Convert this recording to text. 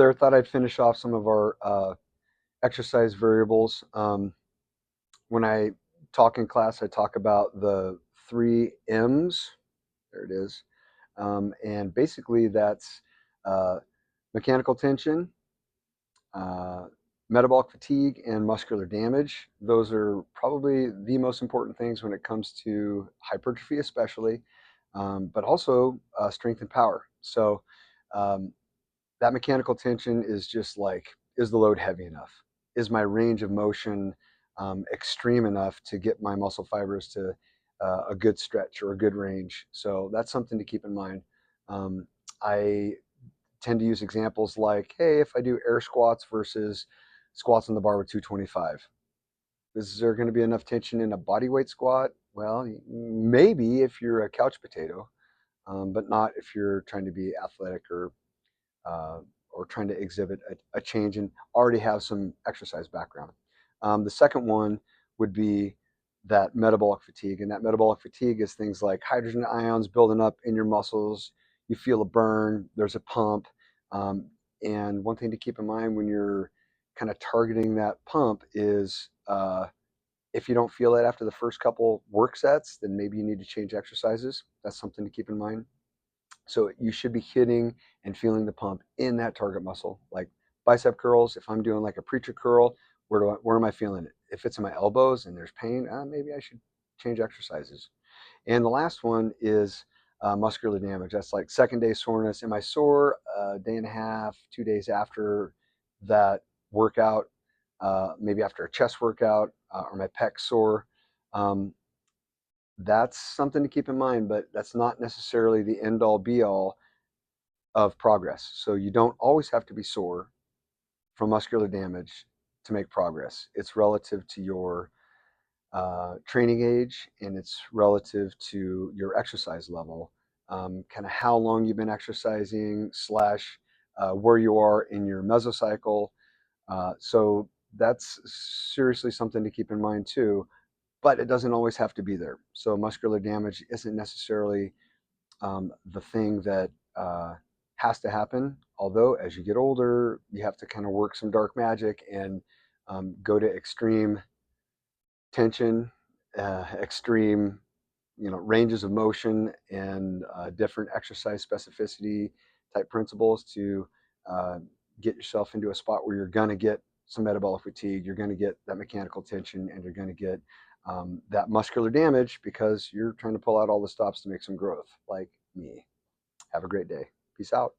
There, thought I'd finish off some of our exercise variables. When I talk in class, I talk about the three M's. There it is. And basically, that's uh, mechanical tension, uh, metabolic fatigue, and muscular damage. Those are probably the most important things when it comes to hypertrophy, especially, but also strength and power. So, um, that mechanical tension is just like, is the load heavy enough? Is my range of motion extreme enough to get my muscle fibers to a good stretch or a good range? So that's something to keep in mind. I tend to use examples like, hey, if I do air squats versus squats on the bar with 225, is there going to be enough tension in a body weight squat? Well, maybe if you're a couch potato, but not if you're trying to be athletic uh, or trying to exhibit a change and already have some exercise background. The second one would be that metabolic fatigue. And that metabolic fatigue is things like hydrogen ions building up in your muscles. You feel a burn, there's a pump. Um, and one thing to keep in mind when you're kind of targeting that pump is if you don't feel it after the first couple work sets, then maybe you need to change exercises. That's something to keep in mind. So you should be hitting and feeling the pump in that target muscle. Like bicep curls, if I'm doing like a preacher curl, where am I feeling it? If it's in my elbows and there's pain, maybe I should change exercises. And the last one is muscular damage. That's like second day soreness. Am I sore a day and a half, 2 days after that workout? Maybe after a chest workout, or my pec sore. Um, that's something to keep in mind, but that's not necessarily the end all be all of progress. So you don't always have to be sore from muscular damage to make progress. It's relative to your training age, and it's relative to your exercise level, kind of how long you've been exercising slash where you are in your mesocycle. So that's seriously something to keep in mind too, but it doesn't always have to be there. So muscular damage isn't necessarily the thing that has to happen. Although as you get older, you have to kind of work some dark magic and go to extreme tension, extreme ranges of motion, and different exercise specificity type principles to uh, get yourself into a spot where you're going to get some metabolic fatigue, you're going to get that mechanical tension, and you're going to get that muscular damage because you're trying to pull out all the stops to make some growth, like me. Have a great day. Peace out.